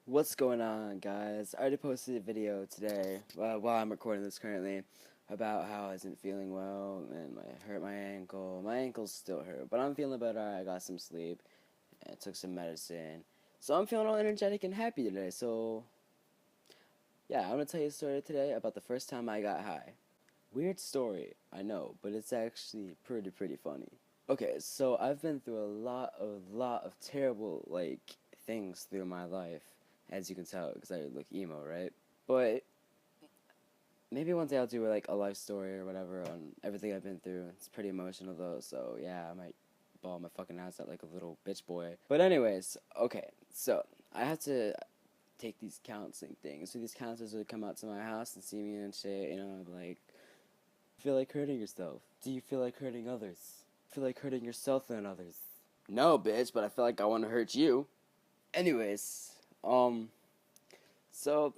What's going on, guys? I already posted a video today, while I'm recording this currently, about how I wasn't feeling well and I hurt my ankle. My ankles still hurt, but I'm feeling better. I got some sleep and took some medicine. So I'm feeling all energetic and happy today. So, yeah, I'm going to tell you a story today about the first time I got high. Weird story, I know, but it's actually pretty funny. Okay, so I've been through a lot of terrible, things through my life, as you can tell, because I look emo, right? But maybe one day I'll do a life story or whatever on everything I've been through. It's pretty emotional though, so yeah, I might bawl my fucking ass out like a little bitch boy. But anyways, okay, so I have to take these counseling things. So these counselors would come out to my house and see me and shit, I'd be like, feel like hurting yourself? Do you feel like hurting others? Feel like hurting yourself and others? No, bitch, but I feel like I want to hurt you. Anyways, so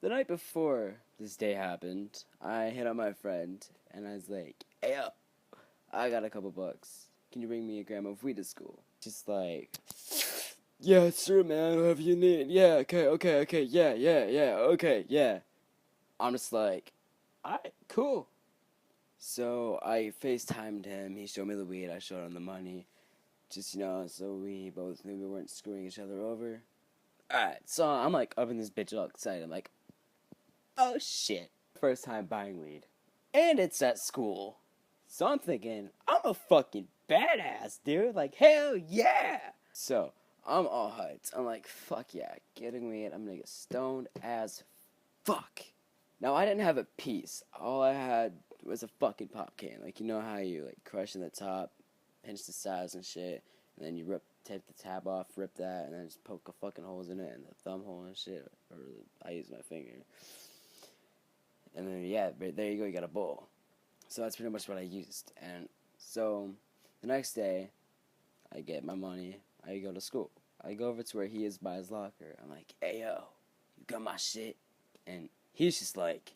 the night before this day happened, I hit on my friend and I was like, "Hey, yo, I got a couple bucks. Can you bring me a gram of weed to school?" She's like, "Yeah, sure, man. Whatever you need. Yeah, okay. Yeah. Okay, yeah." I'm just like, "Alright, cool." So I FaceTimed him. He showed me the weed. I showed him the money. Just, so we both knew we weren't screwing each other over. Alright, so I'm like up in this bitch all excited. I'm like, oh shit. First time buying weed. And it's at school. So I'm thinking, I'm a fucking badass, dude. Like, hell yeah. So I'm all hyped. I'm like, fuck yeah, getting weed. I'm gonna get stoned as fuck. Now, I didn't have a piece. All I had was a fucking pop can. Like, you know how you, crush in the top, pinch the sides and shit, and then you take the tab off, rip that, and then just poke a fucking holes in it, and the thumb hole and shit, or I use my finger. And then, yeah, there you go, you got a bowl. So that's pretty much what I used. And so, the next day, I get my money, I go to school. I go over to where he is by his locker. I'm like, hey, yo, you got my shit? And he's just like,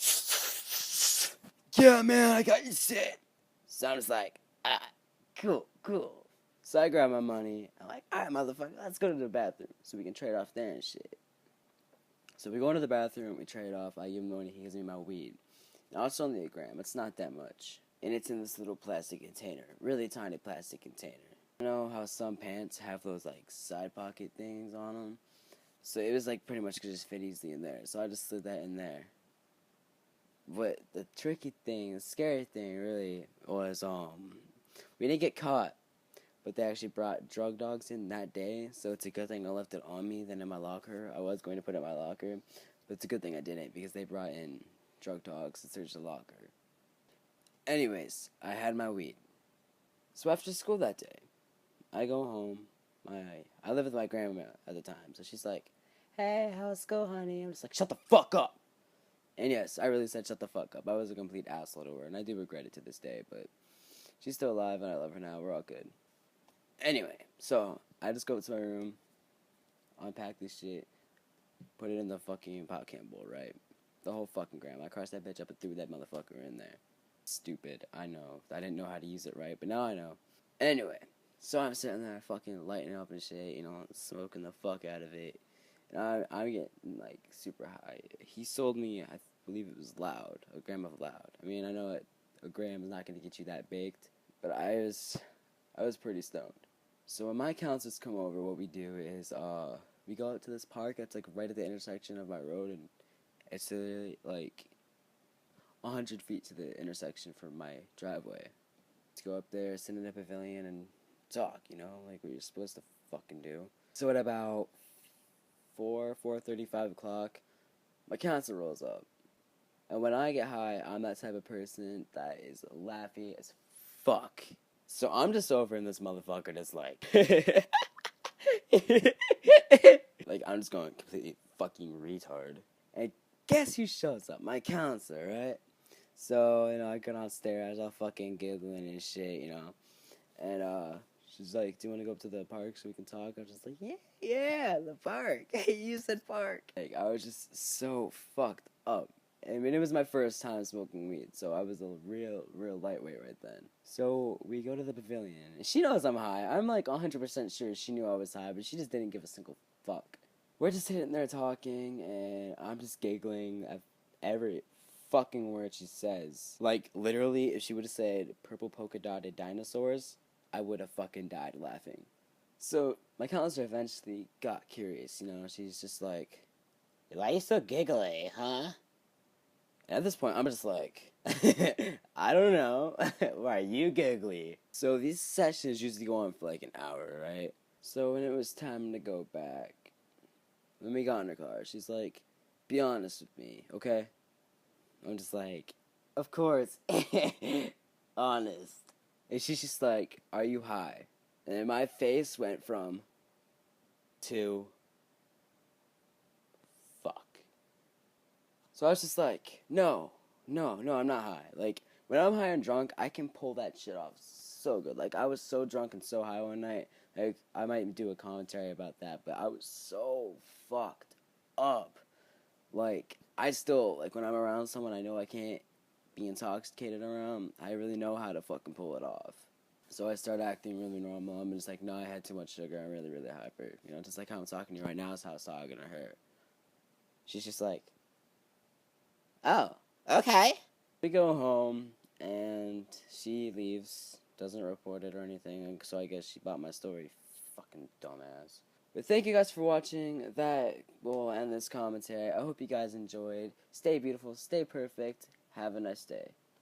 yeah, man, I got your shit. So I'm just like, cool. So I grab my money. I'm like, alright, motherfucker, let's go to the bathroom so we can trade off there and shit. So we go into the bathroom, we trade off. I give him money, he gives me my weed. Now it's only a gram, it's not that much. And it's in this little plastic container, really tiny plastic container. You know how some pants have those side pocket things on them? So it was pretty much could just fit easily in there. So I just slid that in there. But the tricky thing, the scary thing really was, we didn't get caught, but they actually brought drug dogs in that day, so it's a good thing I left it on me than in my locker. I was going to put it in my locker, but it's a good thing I didn't, because they brought in drug dogs to search the locker. Anyways, I had my weed. So after school that day, I go home. I live with my grandma at the time, so she's like, hey, how's school, honey? I'm just like, shut the fuck up! And yes, I really said shut the fuck up. I was a complete asshole to her, and I do regret it to this day, but she's still alive, and I love her now. We're all good. Anyway, so I just go to my room, unpack this shit, put it in the fucking pop can bowl, right? The whole fucking gram. I crushed that bitch up and threw that motherfucker in there. Stupid, I know. I didn't know how to use it right, but now I know. Anyway, so I'm sitting there fucking lighting up and shit, smoking the fuck out of it. And I'm getting, super high. He sold me, I believe it was Loud, a gram of Loud. I mean, I know a gram is not going to get you that baked, but I was pretty stoned. So when my counselors come over, what we do is, we go out to this park that's, right at the intersection of my road, and it's literally, 100 feet to the intersection from my driveway. To go up there, sit in a pavilion, and talk, like what you're supposed to fucking do. So at about 4:30, 5 o'clock, my counselor rolls up. And when I get high, I'm that type of person that is laughy as fuck. So I'm just over in this motherfucker that's like, I'm just going completely fucking retard. And guess who shows up? My counselor, right? So, I go downstairs, I was all fucking giggling and shit, and, she's like, do you want to go up to the park so we can talk? I was just like, yeah, the park. Hey, you said park. I was just so fucked up. I mean, it was my first time smoking weed, so I was a real lightweight right then. So we go to the pavilion. She knows I'm high. I'm 100% sure she knew I was high, but she just didn't give a single fuck. we're just sitting there talking, and I'm just giggling at every fucking word she says. Like, literally, if she would have said purple polka dotted dinosaurs, I would have fucking died laughing. So, my counselor eventually got curious, you know, she's just like, why are you so giggly, huh? And at this point, I'm just like, I don't know, why are you giggly? So, these sessions usually go on for like an hour, right? So, when it was time to go back, when we got in her car, she's like, be honest with me, okay? I'm just like, of course, honest. And she's just like, are you high? And then my face went from to fuck. So I was just like, no, I'm not high. Like, when I'm high and drunk, I can pull that shit off so good. Like, I was so drunk and so high one night. Like, I might do a commentary about that, but I was so fucked up. Like, I still, like, when I'm around someone I know I can't be intoxicated around, I really know how to fucking pull it off. So I start acting really normal. I'm just like, no, I had too much sugar. I'm really, really hyper. You know, just like how I'm talking to you right now is how it's talking to her. She's just like, oh, okay. We go home, and she leaves, doesn't report it or anything, so I guess she bought my story. Fucking dumbass. But thank you guys for watching. That will end this commentary. I hope you guys enjoyed. Stay beautiful, stay perfect. Have a nice day.